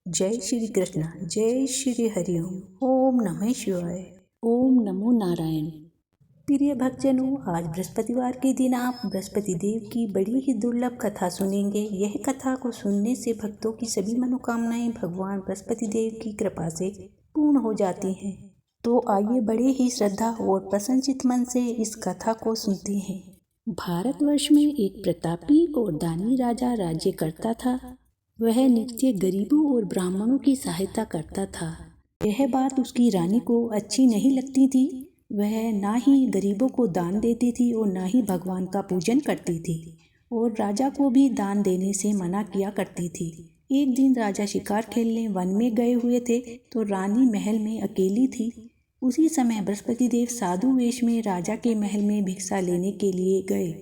जय श्री कृष्ण। जय श्री हरिओम। ओम नमः शिवाय। ओम नमो नारायण। प्रिय भक्तजनों, आज बृहस्पतिवार के दिन आप बृहस्पति देव की बड़ी ही दुर्लभ कथा सुनेंगे। यह कथा को सुनने से भक्तों की सभी मनोकामनाएं भगवान बृहस्पति देव की कृपा से पूर्ण हो जाती हैं। तो आइए बड़े ही श्रद्धा और प्रसन्नचित्त मन से इस कथा को सुनते हैं। भारतवर्ष में एक प्रतापी और दानी राजा राज्य करता था। वह नित्य गरीबों और ब्राह्मणों की सहायता करता था। यह बात उसकी रानी को अच्छी नहीं लगती थी। वह ना ही गरीबों को दान देती थी और ना ही भगवान का पूजन करती थी और राजा को भी दान देने से मना किया करती थी। एक दिन राजा शिकार खेलने वन में गए हुए थे तो रानी महल में अकेली थी। उसी समय बृहस्पति देव साधु वेश में राजा के महल में भिक्षा लेने के लिए गए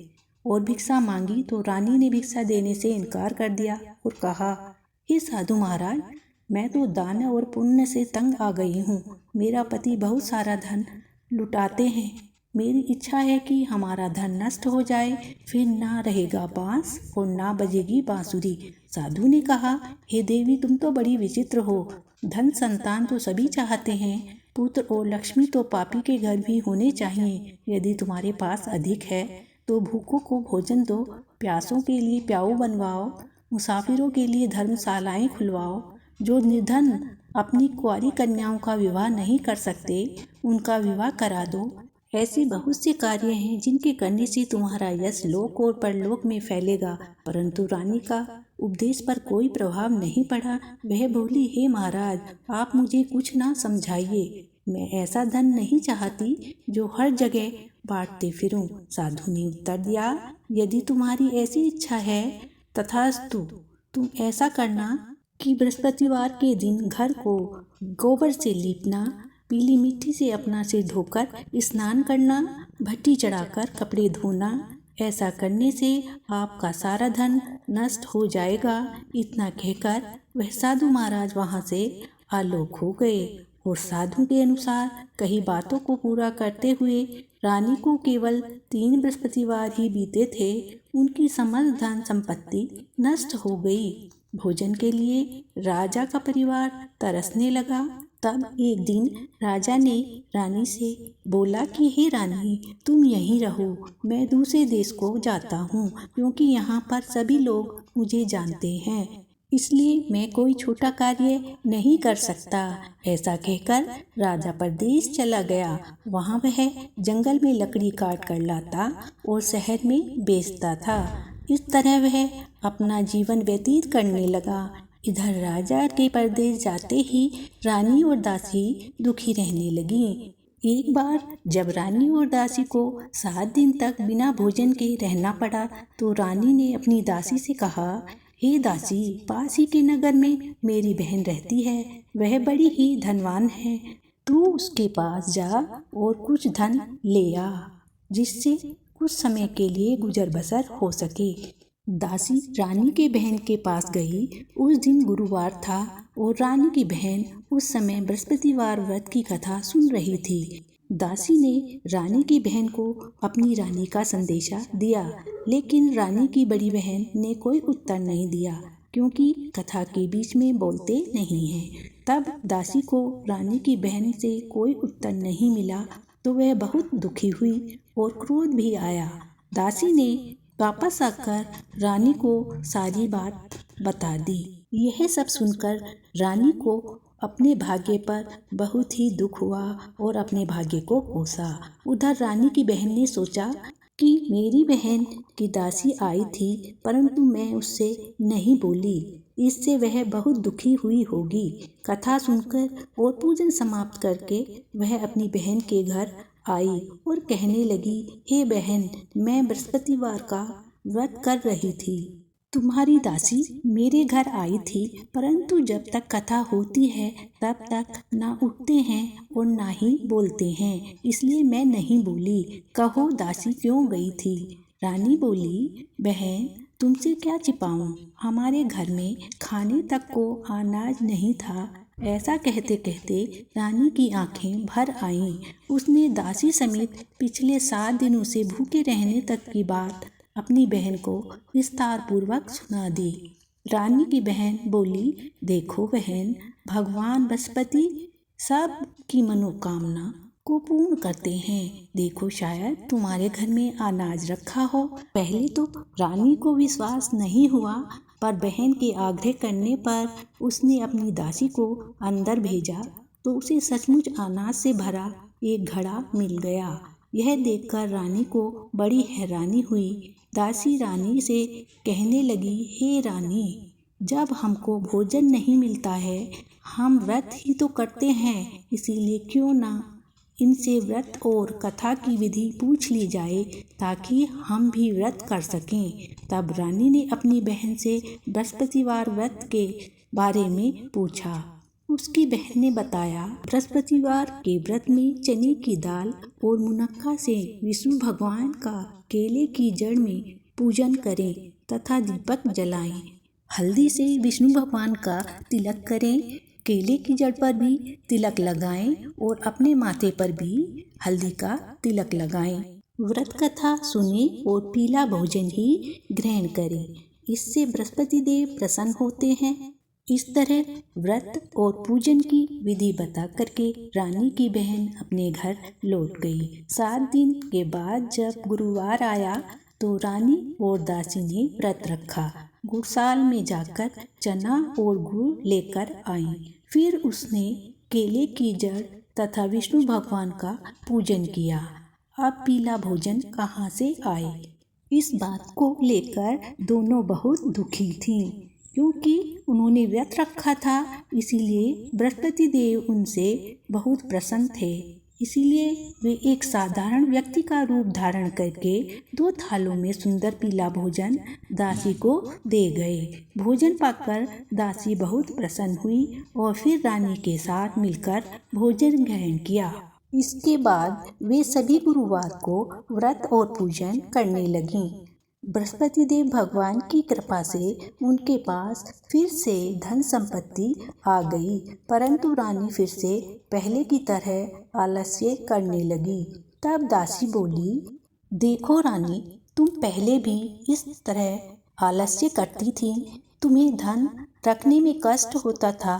और भिक्षा मांगी तो रानी ने भिक्षा देने से इनकार कर दिया और कहा, हे साधु महाराज, मैं तो दान और पुण्य से तंग आ गई हूँ। मेरा पति बहुत सारा धन लुटाते हैं। मेरी इच्छा है कि हमारा धन नष्ट हो जाए, फिर ना रहेगा बांस और ना बजेगी बांसुरी। साधु ने कहा, हे देवी, तुम तो बड़ी विचित्र हो। धन संतान तो सभी चाहते हैं, पुत्र और लक्ष्मी तो पापी के घर भी होने चाहिए। यदि तुम्हारे पास अधिक है तो भूखों को भोजन दो, प्यासों के लिए प्याऊ बनवाओ, मुसाफिरों के लिए धर्मशालाएं खुलवाओ। जो निर्धन अपनी कुंवारी कन्याओं का विवाह नहीं कर सकते, उनका विवाह करा दो। ऐसे बहुत से कार्य हैं जिनके करने से तुम्हारा यश लोक और परलोक में फैलेगा। परंतु रानी का उपदेश पर कोई प्रभाव नहीं पड़ा। वह बोली, हे महाराज, आप मुझे कुछ ना समझाइए। मैं ऐसा धन नहीं चाहती जो हर जगह बांटते फिरूं। साधु ने उत्तर दिया, यदि तुम्हारी ऐसी इच्छा है तथास्तु। तुम ऐसा करना कि बृहस्पतिवार के दिन घर को गोबर से लीपना, पीली मिट्टी से अपना सिर धोकर स्नान करना, भट्टी चढ़ाकर कपड़े धोना। ऐसा करने से आपका सारा धन नष्ट हो जाएगा। इतना कहकर वह साधु महाराज वहां से आलोक हो गए और साधु के अनुसार कई बातों को पूरा करते हुए रानी को केवल 3 बृहस्पतिवार ही बीते थे। उनकी समस्त धन संपत्ति नष्ट हो गई। भोजन के लिए राजा का परिवार तरसने लगा। तब एक दिन राजा ने रानी से बोला कि हे रानी, तुम यहीं रहो, मैं दूसरे देश को जाता हूँ, क्योंकि यहाँ पर सभी लोग मुझे जानते हैं, इसलिए मैं कोई छोटा कार्य नहीं कर सकता। ऐसा कहकर राजा परदेश चला गया। वहाँ वह जंगल में लकड़ी काट कर लाता और शहर में बेचता था। इस तरह वह अपना जीवन व्यतीत करने लगा। इधर राजा के परदेश जाते ही रानी और दासी दुखी रहने लगी। एक बार जब रानी और दासी को 7 दिन तक बिना भोजन के रहना पड़ा तो रानी ने अपनी दासी से कहा, हे दासी, पास ही के नगर में मेरी बहन रहती है। वह बड़ी ही धनवान है। तू उसके पास जा और कुछ धन ले आ, जिससे कुछ समय के लिए गुजर बसर हो सके। दासी रानी के बहन के पास गई। उस दिन गुरुवार था और रानी की बहन उस समय बृहस्पतिवार व्रत की कथा सुन रही थी। दासी ने रानी की बहन को अपनी रानी का संदेशा दिया, लेकिन रानी की बड़ी बहन ने कोई उत्तर नहीं दिया, क्योंकि कथा के बीच में बोलते नहीं हैं। तब दासी को रानी की बहन से कोई उत्तर नहीं मिला तो वह बहुत दुखी हुई और क्रोध भी आया। दासी ने वापस आकर रानी को सारी बात बता दी। यह सब सुनकर रानी को अपने भाग्य पर बहुत ही दुख हुआ और अपने भाग्य को कोसा। उधर रानी की बहन ने सोचा कि मेरी बहन की दासी आई थी, परंतु मैं उससे नहीं बोली, इससे वह बहुत दुखी हुई होगी। कथा सुनकर और पूजन समाप्त करके वह अपनी बहन के घर आई और कहने लगी, हे बहन, मैं बृहस्पतिवार का व्रत कर रही थी। तुम्हारी दासी मेरे घर आई थी, परंतु जब तक कथा होती है तब तक ना उठते हैं और ना ही बोलते हैं, इसलिए मैं नहीं बोली। कहो दासी क्यों गई थी? रानी बोली, बहन, तुमसे क्या छिपाऊं, हमारे घर में खाने तक को अनाज नहीं था। ऐसा कहते कहते रानी की आंखें भर आईं। उसने दासी समेत पिछले 7 दिनों से भूखे रहने तक की बात अपनी बहन को विस्तार पूर्वक सुना दी। रानी की बहन बोली, देखो बहन, भगवान बृहस्पति सब की मनोकामना को पूर्ण करते हैं। देखो शायद तुम्हारे घर में अनाज रखा हो। पहले तो रानी को विश्वास नहीं हुआ, पर बहन के आग्रह करने पर उसने अपनी दासी को अंदर भेजा तो उसे सचमुच अनाज से भरा एक घड़ा मिल गया। यह देखकर रानी को बड़ी हैरानी हुई। दासी रानी से कहने लगी, हे रानी, जब हमको भोजन नहीं मिलता है, हम व्रत ही तो करते हैं, इसीलिए क्यों ना इनसे व्रत और कथा की विधि पूछ ली जाए ताकि हम भी व्रत कर सकें। तब रानी ने अपनी बहन से बृहस्पतिवार व्रत के बारे में पूछा। उसकी बहन ने बताया, बृहस्पतिवार के व्रत में चने की दाल और मुनक्का से विष्णु भगवान का केले की जड़ में पूजन करें तथा दीपक जलाएं। हल्दी से विष्णु भगवान का तिलक करें, केले की जड़ पर भी तिलक लगाएं और अपने माथे पर भी हल्दी का तिलक लगाएं। व्रत कथा सुने और पीला भोजन ही ग्रहण करें, इससे बृहस्पति देव प्रसन्न होते हैं। इस तरह व्रत और पूजन की विधि बता करके रानी की बहन अपने घर लौट गई। 7 दिन के बाद जब गुरुवार आया तो रानी और दासी ने व्रत रखा। गुड़साल में जाकर चना और गुड़ लेकर आई। फिर उसने केले की जड़ तथा विष्णु भगवान का पूजन किया। अब पीला भोजन कहाँ से आए? इस बात को लेकर दोनों बहुत दुखी थीं, क्योंकि उन्होंने व्रत रखा था, इसीलिए बृहस्पति देव उनसे बहुत प्रसन्न थे। इसीलिए वे एक साधारण व्यक्ति का रूप धारण करके 2 थालों में सुंदर पीला भोजन दासी को दे गए। भोजन पाकर दासी बहुत प्रसन्न हुई और फिर रानी के साथ मिलकर भोजन ग्रहण किया। इसके बाद वे सभी गुरुवार को व्रत और पूजन करने लगीं। बृहस्पति देव भगवान की कृपा से उनके पास फिर से धन संपत्ति आ गई, परंतु रानी फिर से पहले की तरह आलस्य करने लगी। तब दासी बोली, देखो रानी, तुम पहले भी इस तरह आलस्य करती थी। तुम्हें धन रखने में कष्ट होता था,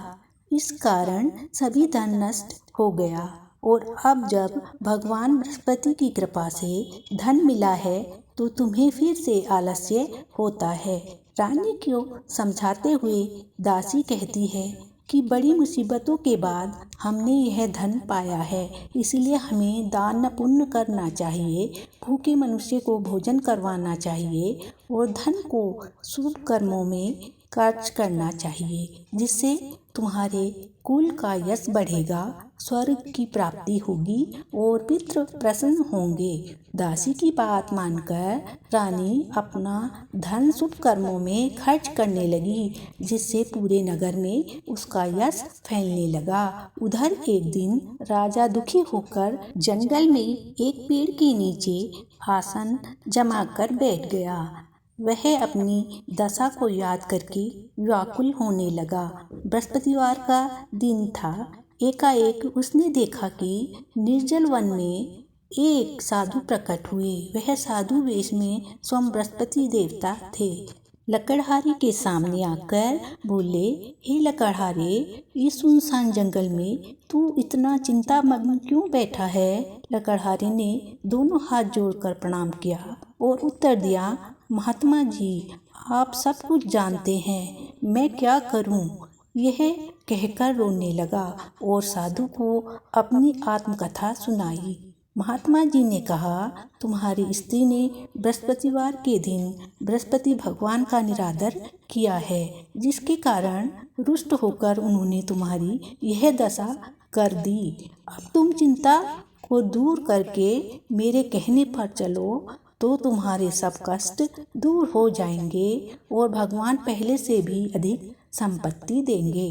इस कारण सभी धन नष्ट हो गया, और अब जब भगवान बृहस्पति की कृपा से धन मिला है तो तुम्हें फिर से आलस्य होता है। रानी को समझाते हुए दासी कहती है कि बड़ी मुसीबतों के बाद हमने यह धन पाया है, इसलिए हमें दान पुण्य करना चाहिए, भूखे मनुष्य को भोजन करवाना चाहिए और धन को शुभ कर्मों में खर्च करना चाहिए, जिससे तुम्हारे कुल का यश बढ़ेगा, स्वर्ग की प्राप्ति होगी और पितृ प्रसन्न होंगे। दासी की बात मानकर रानी अपना धन शुभ कर्मों में खर्च करने लगी, जिससे पूरे नगर में उसका यश फैलने लगा। उधर एक दिन राजा दुखी होकर जंगल में एक पेड़ के नीचे आसन जमाकर बैठ गया। वह अपनी दशा को याद करके व्याकुल होने लगा। बृहस्पतिवार का दिन था। एकाएक उसने देखा कि निर्जल वन में एक साधु प्रकट हुए। वह साधु वेश में स्वयं बृहस्पति देवता थे। लकड़हारे के सामने आकर बोले, हे लकड़हारे, इस सुनसान जंगल में तू इतना चिंतामग्न क्यों बैठा है? लकड़हारे ने दोनों हाथ जोड़कर प्रणाम किया और उत्तर दिया, महात्मा जी, आप सब कुछ जानते हैं, मैं क्या करूं? यह कहकर रोने लगा और साधु को अपनी आत्मकथा सुनाई। महात्मा जी ने कहा, तुम्हारी स्त्री ने बृहस्पतिवार के दिन बृहस्पति भगवान का निरादर किया है, जिसके कारण रुष्ट होकर उन्होंने तुम्हारी यह दशा कर दी। अब तुम चिंता को दूर करके मेरे कहने पर चलो तो तुम्हारे सब कष्ट दूर हो जाएंगे और भगवान पहले से भी अधिक संपत्ति देंगे।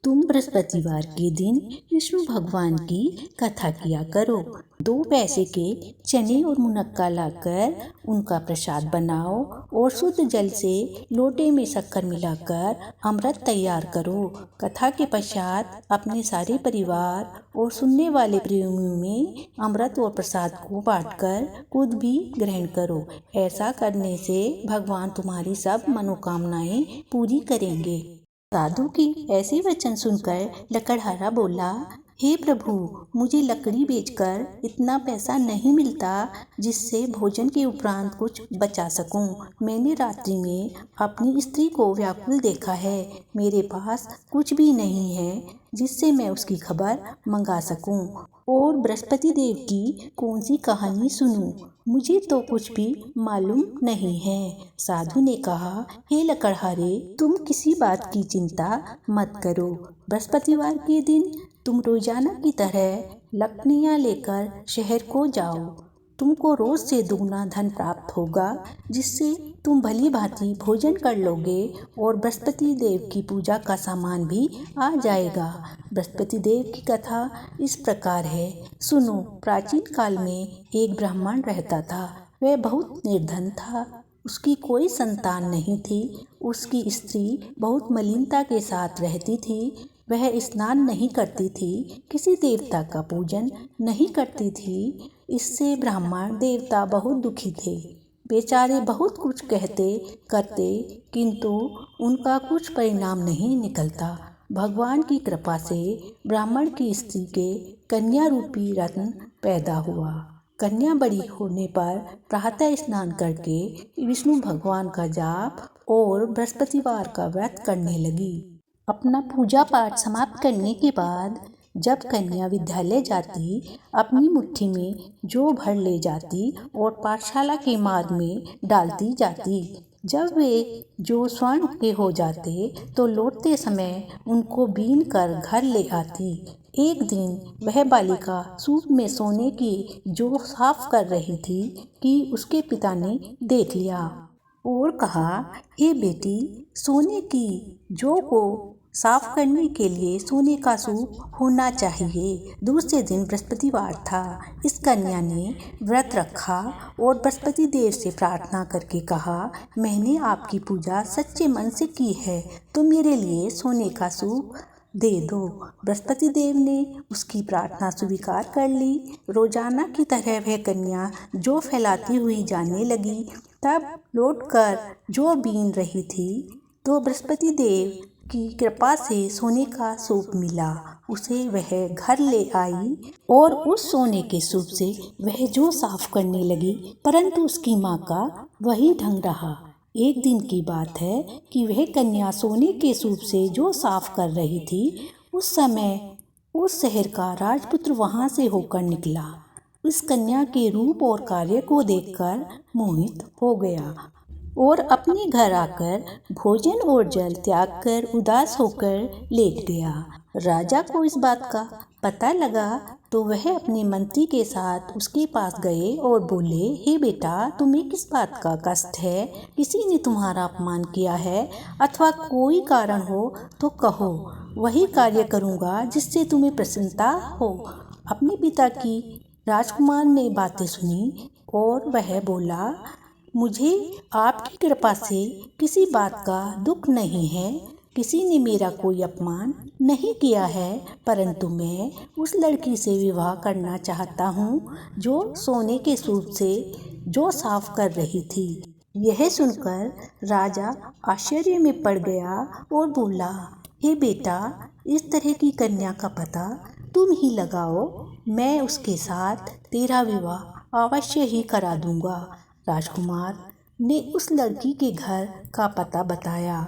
तुम बृहस्पतिवार के दिन विष्णु भगवान की कथा किया करो। 2 पैसे के चने और मुनक्का लाकर उनका प्रसाद बनाओ और शुद्ध जल से लोटे में शक्कर मिलाकर अमृत तैयार करो। कथा के पश्चात अपने सारे परिवार और सुनने वाले प्रेमियों में अमृत और प्रसाद को बांटकर खुद भी ग्रहण करो। ऐसा करने से भगवान तुम्हारी सब मनोकामनाएं पूरी करेंगे। साधु की ऐसे वचन सुनकर लकड़हारा बोला, हे प्रभु, मुझे लकड़ी बेचकर इतना पैसा नहीं मिलता जिससे भोजन के उपरांत कुछ बचा सकूं। मैंने रात्रि में अपनी स्त्री को व्याकुल देखा है। मेरे पास कुछ भी नहीं है जिससे मैं उसकी खबर मंगा सकूं और बृहस्पति देव की कौन सी कहानी सुनूं। मुझे तो कुछ भी मालूम नहीं है। साधु ने कहा, हे लकड़हारे, तुम किसी बात की चिंता मत करो। बृहस्पतिवार के दिन तुम रोजाना की तरह लकड़ियाँ लेकर शहर को जाओ। तुमको रोज से दुगना धन प्राप्त होगा जिससे तुम भली भांति भोजन कर लोगे और बृहस्पति देव की पूजा का सामान भी आ जाएगा। बृहस्पति देव की कथा इस प्रकार है, सुनो। प्राचीन काल में एक ब्राह्मण रहता था। वह बहुत निर्धन था। उसकी कोई संतान नहीं थी। उसकी स्त्री बहुत मलिनता के साथ रहती थी। वह स्नान नहीं करती थी, किसी देवता का पूजन नहीं करती थी। इससे ब्राह्मण देवता बहुत दुखी थे। बेचारे बहुत कुछ कहते करते किंतु उनका कुछ परिणाम नहीं निकलता। भगवान की कृपा से ब्राह्मण की स्त्री के कन्या रूपी रत्न पैदा हुआ। कन्या बड़ी होने पर प्रातः स्नान करके विष्णु भगवान का जाप और बृहस्पतिवार का व्रत करने लगी। अपना पूजा पाठ समाप्त करने के बाद जब कन्या विद्यालय जाती, अपनी मुट्ठी में जौ भर ले जाती और पाठशाला के मार्ग में डालती जाती। जब वे जौ स्वर्ण के हो जाते तो लौटते समय उनको बीन कर घर ले आती। एक दिन वह बालिका सूप में सोने की जौ साफ कर रही थी कि उसके पिता ने देख लिया और कहा, हे बेटी, सोने की जौ को साफ करने के लिए सोने का सूप होना चाहिए। दूसरे दिन बृहस्पतिवार था। इस कन्या ने व्रत रखा और बृहस्पति देव से प्रार्थना करके कहा, मैंने आपकी पूजा सच्चे मन से की है, तो मेरे लिए सोने का सूप दे दो। बृहस्पति देव ने उसकी प्रार्थना स्वीकार कर ली। रोजाना की तरह वह कन्या जौ फैलाती हुई जाने लगी। तब लौटकर जौ बीन रही थी तो बृहस्पति देव की कृपा से सोने का सूप मिला। उसे वह घर ले आई और उस सोने के सूप से वह जौ साफ करने लगी, परंतु उसकी माँ का वही ढंग रहा। एक दिन की बात है कि वह कन्या सोने के सूप से जौ साफ कर रही थी। उस समय उस शहर का राजपुत्र वहां से होकर निकला। उस कन्या के रूप और कार्य को देखकर मोहित हो गया और अपने घर आकर भोजन और जल त्याग कर उदास होकर लेट गया। राजा को इस बात का पता लगा तो वह अपने मंत्री के साथ उसके पास गए और बोले, हे बेटा, तुम्हें किस बात का कष्ट है? किसी ने तुम्हारा अपमान किया है अथवा कोई कारण हो तो कहो, वही कार्य करूँगा जिससे तुम्हें प्रसन्नता हो। अपने पिता की राजकुमार ने बातें सुनी और वह बोला, मुझे आपकी कृपा से किसी बात का दुख नहीं है। किसी ने मेरा कोई अपमान नहीं किया है, परंतु मैं उस लड़की से विवाह करना चाहता हूँ जो सोने के सूप से जौ साफ कर रही थी। यह सुनकर राजा आश्चर्य में पड़ गया और बोला, हे बेटा, इस तरह की कन्या का पता तुम ही लगाओ, मैं उसके साथ तेरा विवाह अवश्य ही करा दूंगा। राजकुमार ने उस लड़की के घर का पता बताया।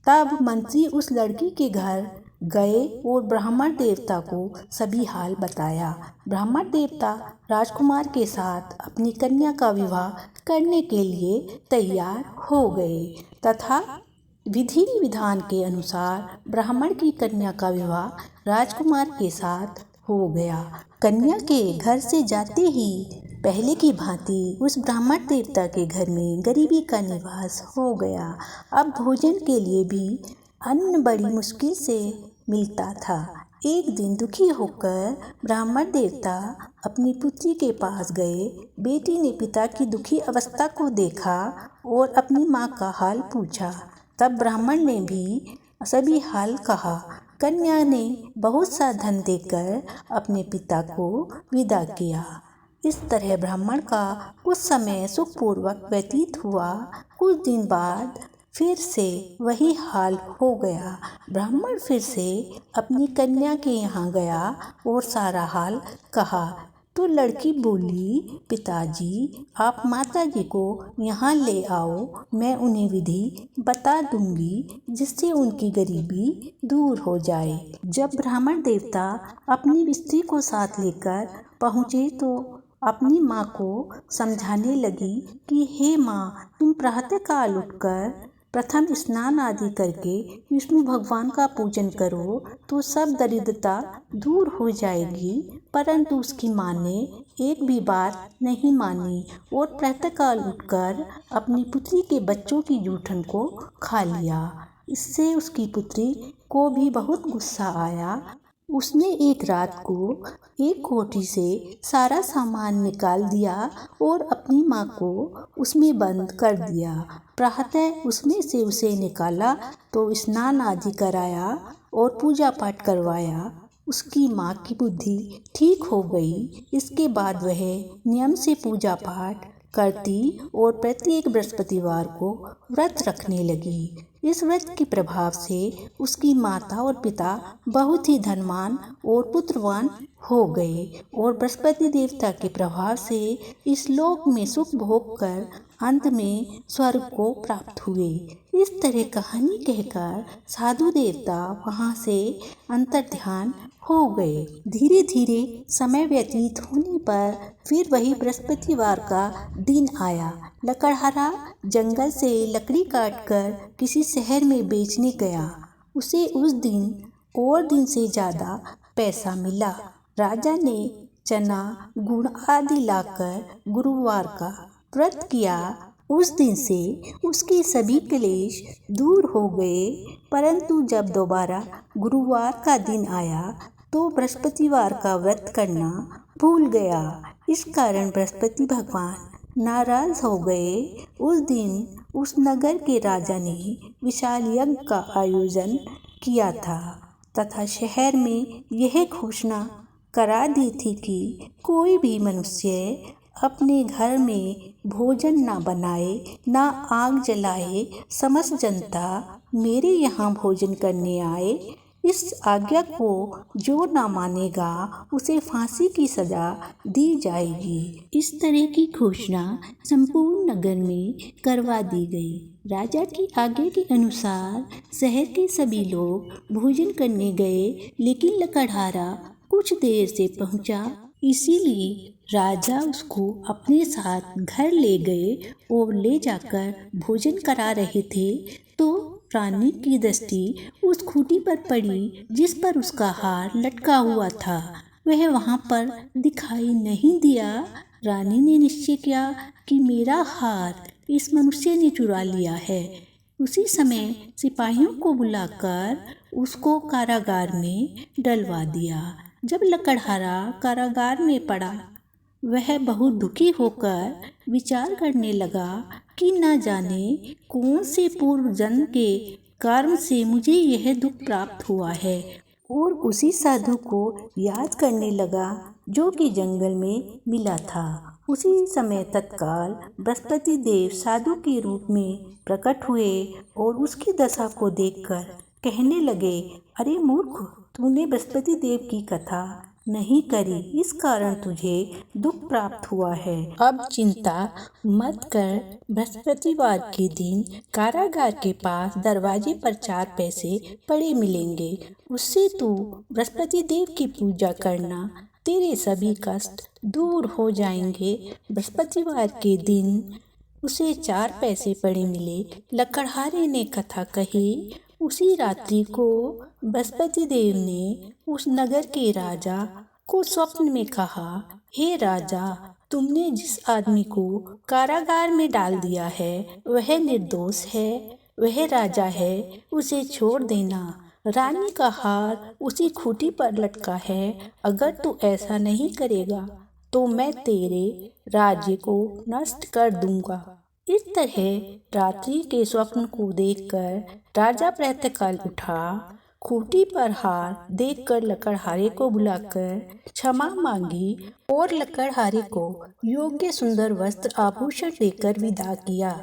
तब मंत्री उस लड़की के घर गए और ब्राह्मण देवता को सभी हाल बताया। ब्राह्मण देवता राजकुमार के साथ अपनी कन्या का विवाह करने के लिए तैयार हो गए तथा विधि विधान के अनुसार ब्राह्मण की कन्या का विवाह राजकुमार के साथ हो गया। कन्या के घर से जाते ही पहले की भांति उस ब्राह्मण देवता के घर में गरीबी का निवास हो गया। अब भोजन के लिए भी अन्न बड़ी मुश्किल से मिलता था। एक दिन दुखी होकर ब्राह्मण देवता अपनी पुत्री के पास गए। बेटी ने पिता की दुखी अवस्था को देखा और अपनी माँ का हाल पूछा। तब ब्राह्मण ने भी सभी हाल कहा। कन्या ने बहुत सा धन देकर अपने पिता को विदा किया। इस तरह ब्राह्मण का कुछ समय सुखपूर्वक व्यतीत हुआ। कुछ दिन बाद फिर से वही हाल हो गया। ब्राह्मण फिर से अपनी कन्या के यहाँ गया और सारा हाल कहा। तो लड़की बोली, पिताजी आप माताजी को यहाँ ले आओ, मैं उन्हें विधि बता दूंगी जिससे उनकी गरीबी दूर हो जाए। जब ब्राह्मण देवता अपनी स्त्री को साथ लेकर पहुँचे तो अपनी माँ को समझाने लगी कि हे माँ, तुम प्रातःकाल उठकर प्रथम स्नान आदि करके विष्णु भगवान का पूजन करो तो सब दरिद्रता दूर हो जाएगी। परंतु उसकी माँ ने एक भी बात नहीं मानी और प्रातःकाल उठकर अपनी पुत्री के बच्चों की जूठन को खा लिया। इससे उसकी पुत्री को भी बहुत गुस्सा आया। उसने एक रात को एक कोठरी से सारा सामान निकाल दिया और अपनी माँ को उसमें बंद कर दिया। प्रातः उसमें से उसे निकाला तो स्नान आदि कराया और पूजा पाठ करवाया। उसकी माँ की बुद्धि ठीक हो गई। इसके बाद वह नियम से पूजा पाठ करती और प्रत्येक बृहस्पतिवार को व्रत रखने लगी। इस व्रत के प्रभाव से उसकी माता और पिता बहुत ही धनवान और पुत्रवान हो गए और बृहस्पति देवता के प्रभाव से इस लोक में सुख भोग कर अंत में स्वर्ग को प्राप्त हुए। इस तरह कहानी कहकर साधु देवता वहाँ से अंतर्ध्यान हो गए। धीरे धीरे समय व्यतीत होने पर फिर वही बृहस्पतिवार का दिन आया। लकड़हारा जंगल से लकड़ी काटकर किसी शहर में बेचने गया। उसे उस दिन और दिन से ज़्यादा पैसा मिला। राजा ने चना गुड़ आदि लाकर गुरुवार का व्रत किया। उस दिन से उसके सभी क्लेश दूर हो गए। परंतु जब दोबारा गुरुवार का दिन आया तो बृहस्पतिवार का व्रत करना भूल गया। इस कारण बृहस्पति भगवान नाराज हो गए। उस दिन उस नगर के राजा ने विशाल यज्ञ का आयोजन किया था तथा शहर में यह घोषणा करा दी थी कि कोई भी मनुष्य अपने घर में भोजन ना बनाए, ना आग जलाए। समस्त जनता मेरे यहाँ भोजन करने आए। इस आज्ञा को जो ना मानेगा उसे फांसी की सजा दी जाएगी। इस तरह की घोषणा संपूर्ण नगर में करवा दी गई। राजा की आज्ञा के अनुसार शहर के सभी लोग भोजन करने गए, लेकिन लकड़हारा कुछ देर से पहुंचा। इसीलिए राजा उसको अपने साथ घर ले गए और ले जाकर भोजन करा रहे थे तो रानी की दृष्टि उस खूंटी पर पड़ी जिस पर उसका हार लटका हुआ था। वह वहाँ पर दिखाई नहीं दिया। रानी ने निश्चय किया कि मेरा हार इस मनुष्य ने चुरा लिया है। उसी समय सिपाहियों को बुलाकर उसको कारागार में डलवा दिया। जब लकड़हारा कारागार में पड़ा, वह बहुत दुखी होकर विचार करने लगा कि न जाने कौन से पूर्व जन्म के कर्म से मुझे यह दुख प्राप्त हुआ है, और उसी साधु को याद करने लगा जो कि जंगल में मिला था। उसी समय तत्काल बृहस्पति देव साधु के रूप में प्रकट हुए और उसकी दशा को देखकर कहने लगे, अरे मूर्ख, तूने बृहस्पति देव की कथा नहीं करी, इस कारण तुझे दुख प्राप्त हुआ है। अब चिंता मत कर, बृहस्पतिवार के दिन कारागार के पास दरवाजे पर 4 पैसे पड़े मिलेंगे। उससे तू बृहस्पति देव की पूजा करना, तेरे सभी कष्ट दूर हो जाएंगे। बृहस्पतिवार के दिन उसे 4 पैसे पड़े मिले। लकड़हारे ने कथा कही। उसी रात्रि को बृहस्पति देव ने उस नगर के राजा को स्वप्न में कहा, हे राजा, तुमने जिस आदमी को कारागार में डाल दिया है वह निर्दोष है, वह राजा है, उसे छोड़ देना। रानी का हार उसी खूंटी पर लटका है। अगर तू ऐसा नहीं करेगा तो मैं तेरे राज्य को नष्ट कर दूंगा। इस तरह रात्रि के स्वप्न को देखकर राजा प्रातःकाल उठा। खूंटी पर हार देखकर लकड़हारे को बुलाकर क्षमा मांगी और लकड़हारे को योग्य सुंदर वस्त्र आभूषण देकर विदा किया।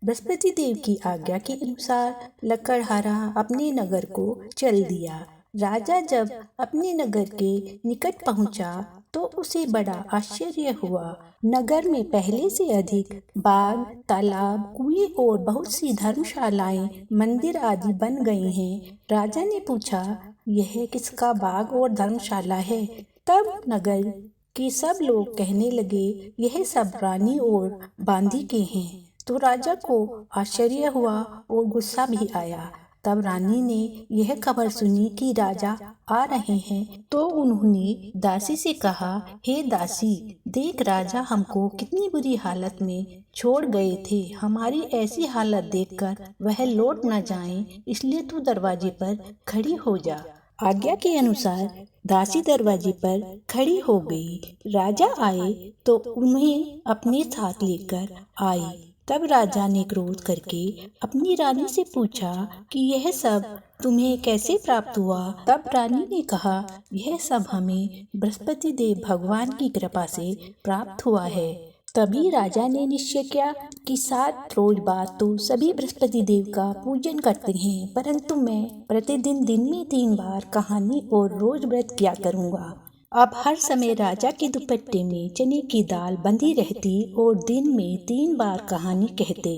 बृहस्पति देव की आज्ञा के अनुसार लकड़हारा अपने नगर को चल दिया। राजा जब अपने नगर के निकट पहुंचा तो उसे बड़ा आश्चर्य हुआ। नगर में पहले से अधिक बाग, तालाब, कुएं और बहुत सी धर्मशालाएं, मंदिर आदि बन गए हैं। राजा ने पूछा, यह किसका बाग और धर्मशाला है? तब नगर के सब लोग कहने लगे, यह सब रानी और बांदी के हैं। तो राजा को आश्चर्य हुआ और गुस्सा भी आया। तब रानी ने यह खबर सुनी कि राजा आ रहे हैं तो उन्होंने दासी से कहा, हे दासी, देख राजा हमको कितनी बुरी हालत में छोड़ गए थे। हमारी ऐसी हालत देखकर वह लौट न जाएं, इसलिए तू दरवाजे पर खड़ी हो जा। आज्ञा के अनुसार दासी दरवाजे पर खड़ी हो गई। राजा आए तो उन्हें अपने साथ लेकर आई। तब राजा ने क्रोध करके अपनी रानी से पूछा कि यह सब तुम्हें कैसे प्राप्त हुआ? तब रानी ने कहा, यह सब हमें बृहस्पति देव भगवान की कृपा से प्राप्त हुआ है। तभी राजा ने निश्चय किया कि 7 रोज बाद तो सभी बृहस्पति देव का पूजन करते हैं, परंतु मैं प्रतिदिन दिन में 3 बार कहानी और रोज व्रत किया करूँगा। अब हर समय राजा के दुपट्टे में चने की दाल बंधी रहती और दिन में 3 बार कहानी कहते।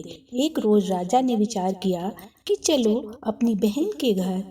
एक रोज राजा ने विचार किया कि चलो अपनी बहन के घर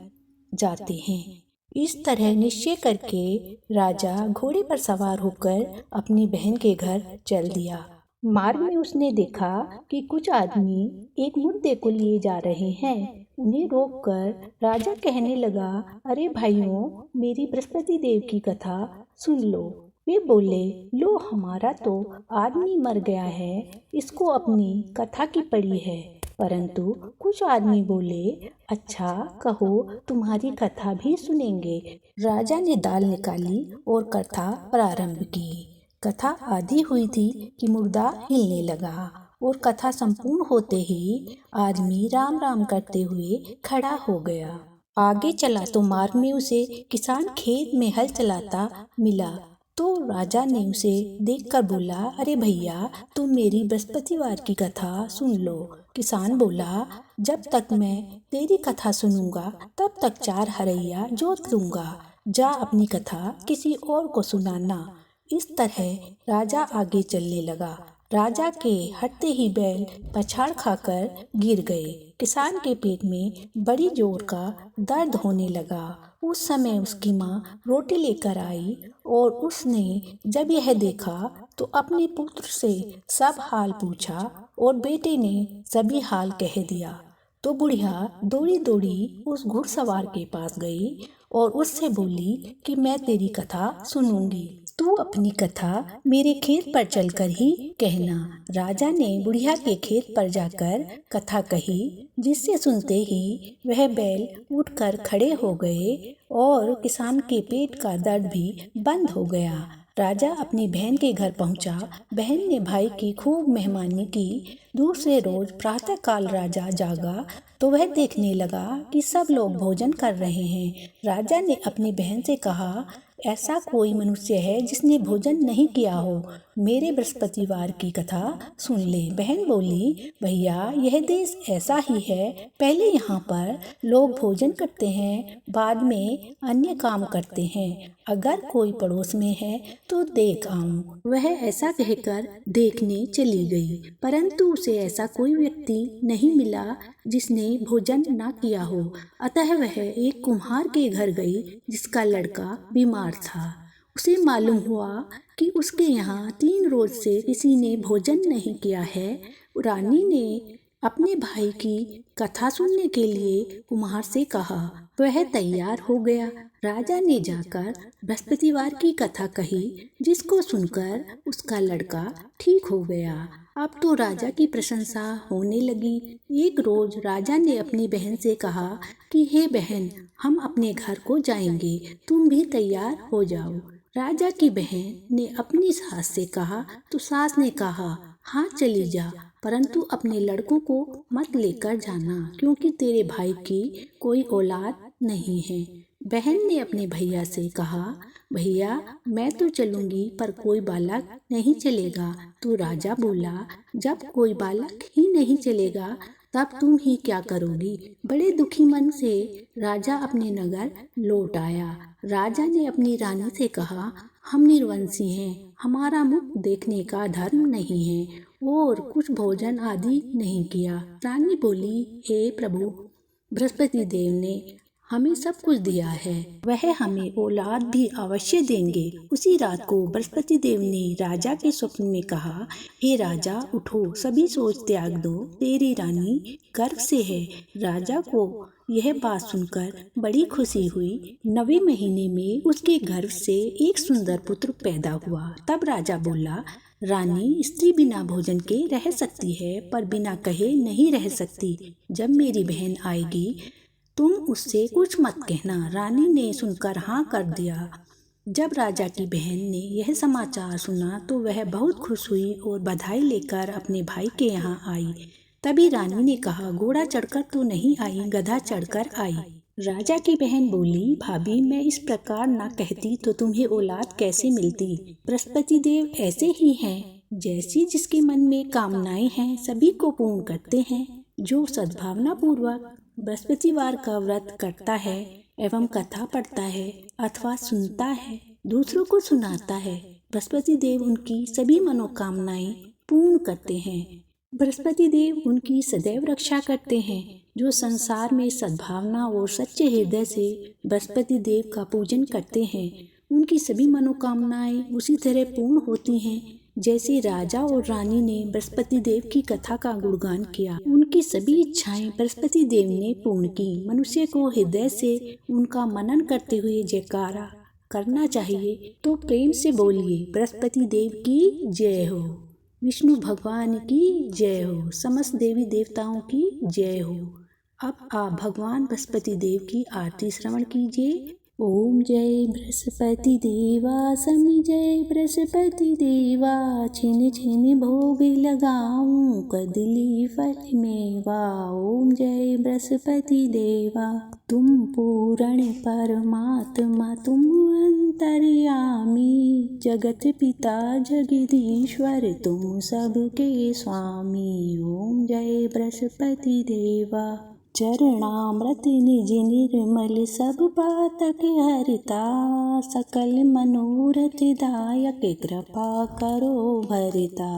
जाते हैं। इस तरह निश्चय करके राजा घोड़े पर सवार होकर अपनी बहन के घर चल दिया। मार्ग में उसने देखा कि कुछ आदमी एक मुर्दे को लिए जा रहे हैं। उन्हें रोककर राजा कहने लगा, अरे भाइयों, मेरी बृहस्पति देव की कथा सुन लो। वे बोले, लो, हमारा तो आदमी मर गया है, इसको अपनी कथा की पड़ी है। परंतु कुछ आदमी बोले, अच्छा कहो, तुम्हारी कथा भी सुनेंगे। राजा ने दाल निकाली और कथा प्रारंभ की। कथा आधी हुई थी कि मुर्दा हिलने लगा और कथा संपूर्ण होते ही आदमी राम राम करते हुए खड़ा हो गया। आगे चला तो मार्ग में उसे किसान खेत में हल चलाता मिला। तो राजा ने उसे देखकर बोला, अरे भैया, तुम मेरी बृहस्पतिवार की कथा सुन लो। किसान बोला, जब तक मैं तेरी कथा सुनूंगा तब तक 4 हरैया जोत लूंगा। जा अपनी कथा किसी और को सुनाना। इस तरह राजा आगे चलने लगा। राजा के हटते ही बैल पछाड़ खाकर गिर गए। किसान के पेट में बड़ी जोर का दर्द होने लगा। उस समय उसकी माँ रोटी लेकर आई और उसने जब यह देखा तो अपने पुत्र से सब हाल पूछा और बेटे ने सभी हाल कह दिया। तो बुढ़िया दौड़ी दौड़ी उस घुड़सवार के पास गई और उससे बोली कि मैं तेरी कथा सुनूंगी, तू अपनी कथा मेरे खेत पर चलकर ही कहना। राजा ने बुढ़िया के खेत पर जाकर कथा कही, जिससे सुनते ही वह बैल उठकर खड़े हो गए और किसान के पेट का दर्द भी बंद हो गया। राजा अपनी बहन के घर पहुंचा। बहन ने भाई की खूब मेहमानी की। दूसरे रोज प्रातःकाल राजा जागा तो वह देखने लगा कि सब लोग भोजन कर रहे हैं। राजा ने अपनी बहन से कहा, ऐसा कोई मनुष्य है जिसने भोजन नहीं किया हो, मेरे बृहस्पतिवार की कथा सुन ले। बहन बोली, भैया, यह देश ऐसा ही है, पहले यहाँ पर लोग भोजन करते हैं, बाद में अन्य काम करते हैं। अगर कोई पड़ोस में है तो देख आऊं। वह ऐसा कहकर देखने चली गई, परंतु उसे ऐसा कोई व्यक्ति नहीं मिला जिसने भोजन न किया हो। अतः वह एक कुम्हार के घर गई जिसका लड़का बीमार था। उसे मालूम हुआ कि उसके यहाँ 3 रोज से किसी ने भोजन नहीं किया है। रानी ने अपने भाई की कथा सुनने के लिए कुम्हार से कहा। वह तैयार हो गया। राजा ने जाकर बृहस्पतिवार की कथा कही, जिसको सुनकर उसका लड़का ठीक हो गया। अब तो राजा की प्रशंसा होने लगी। एक रोज राजा ने अपनी बहन से कहा कि हे बहन, हम अपने घर को जाएंगे, तुम भी तैयार हो जाओ। राजा की बहन ने अपनी सास से कहा तो सास ने कहा, हाँ चली जा, परंतु अपने लड़कों को मत लेकर जाना, क्योंकि तेरे भाई की कोई औलाद नहीं है। बहन ने अपने भैया से कहा, भैया मैं तो चलूंगी, पर कोई बालक नहीं चलेगा। तो राजा बोला, जब कोई बालक ही नहीं चलेगा तब तुम ही क्या करोगी। बड़े दुखी मन से राजा अपने नगर लौट आया। राजा ने अपनी रानी से कहा, हम निर्वंशी हैं, हमारा मुख देखने का धर्म नहीं है, और कुछ भोजन आदि नहीं किया। रानी बोली, हे प्रभु, बृहस्पति देव ने हमें सब कुछ दिया है, वह हमें औलाद भी अवश्य देंगे। उसी रात को बृहस्पति देव ने राजा के स्वप्न में कहा, हे राजा उठो, सभी सोच त्याग दो, तेरी रानी गर्भ से है। राजा को यह बात सुनकर बड़ी खुशी हुई। 9वें महीने में उसके गर्भ से एक सुंदर पुत्र पैदा हुआ। तब राजा बोला, रानी स्त्री बिना भोजन के रह सकती है, पर बिना कहे नहीं रह सकती। जब मेरी बहन आएगी तुम उससे कुछ मत कहना। रानी ने सुनकर हाँ कर दिया। जब राजा की बहन ने यह समाचार सुना तो वह बहुत खुश हुई और बधाई लेकर अपने भाई के यहाँ आई। तभी रानी ने कहा, घोड़ा चढ़कर तो नहीं आई, गधा चढ़कर आई। राजा की बहन बोली, भाभी मैं इस प्रकार ना कहती तो तुम्हें औलाद कैसे मिलती। बृहस्पति देव ऐसे ही हैं, जैसी जिसके मन में कामनाएं हैं सभी को पूर्ण करते हैं। जो सद्भावना पूर्वक बृहस्पतिवार का व्रत करता है एवं कथा पढ़ता है अथवा सुनता है, दूसरों को सुनाता है, बृहस्पति देव उनकी सभी मनोकामनाएं पूर्ण करते हैं। बृहस्पति देव उनकी सदैव रक्षा करते हैं। जो संसार में सद्भावना और सच्चे हृदय से बृहस्पति देव का पूजन करते हैं, उनकी सभी मनोकामनाएं उसी तरह पूर्ण होती हैं जैसे राजा और रानी ने बृहस्पति देव की कथा का गुणगान किया। उनकी सभी इच्छाएं बृहस्पति देव ने पूर्ण की। मनुष्य को हृदय से उनका मनन करते हुए जयकारा करना चाहिए। तो प्रेम से बोलिए, बृहस्पति देव की जय हो, विष्णु भगवान की जय हो, समस्त देवी देवताओं की जय हो। अब आप भगवान बृहस्पति देव की आरती श्रवण कीजिए। ओम जय बृहस्पति देवा, समी जय बृहस्पति देवा, छिन छिन भोग लगाऊं, कदली फल मेवा। ओम जय बृहस्पति देवा, तुम पूर्ण परमात्मा, तुम अंतर्यामी, जगत पिता जगदीश्वर, तुम सबके स्वामी। ओम जय बृहस्पति देवा, चरणामृत निज निर्मल, सब पातक हरिता, सकल मनोरथ दायक, कृपा करो भरिता।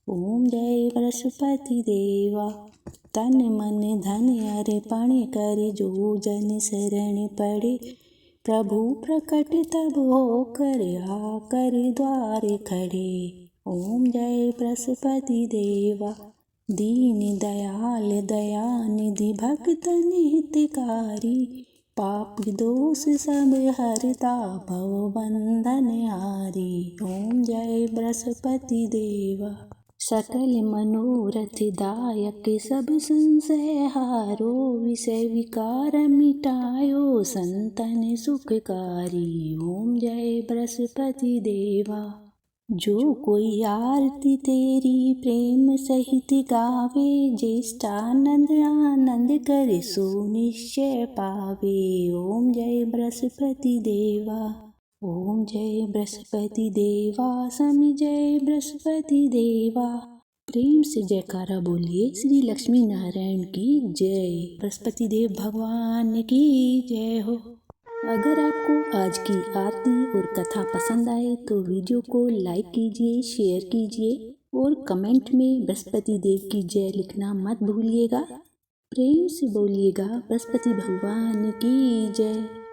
ओम जय बृहस्पति देवा, तन मन धन अर्पण कर, जो जन शरण पड़े, प्रभु प्रकट तब होकर आकर द्वार खड़े। ओम जय बृहस्पति देवा, दीन दयाल दयानिधि, भक्तन हितकारी, पाप दोष सब हरता, भव बंधन हारी। ओम जय बृहस्पति देवा, सकल मनोरथ दायक, सब संशय हारो, विषय विकार मिटायो, संतन सुखकारी। ओम जय बृहस्पति देवा, जो कोई आरती तेरी प्रेम सहित गावे, ज्येष्ठानंद आनंद करे, सो निश्चय पावे। ओम जय बृहस्पति देवा, ओम जय बृहस्पति देवा, समी जय बृहस्पति देवा। प्रेम से जयकारा बोलिए, श्री लक्ष्मी नारायण की जय, बृहस्पति देव भगवान की जय हो। अगर आपको आज की आरती और कथा पसंद आए तो वीडियो को लाइक कीजिए, शेयर कीजिए और कमेंट में बृहस्पति देव की जय लिखना मत भूलिएगा। प्रेम से बोलिएगा, बृहस्पति भगवान की जय।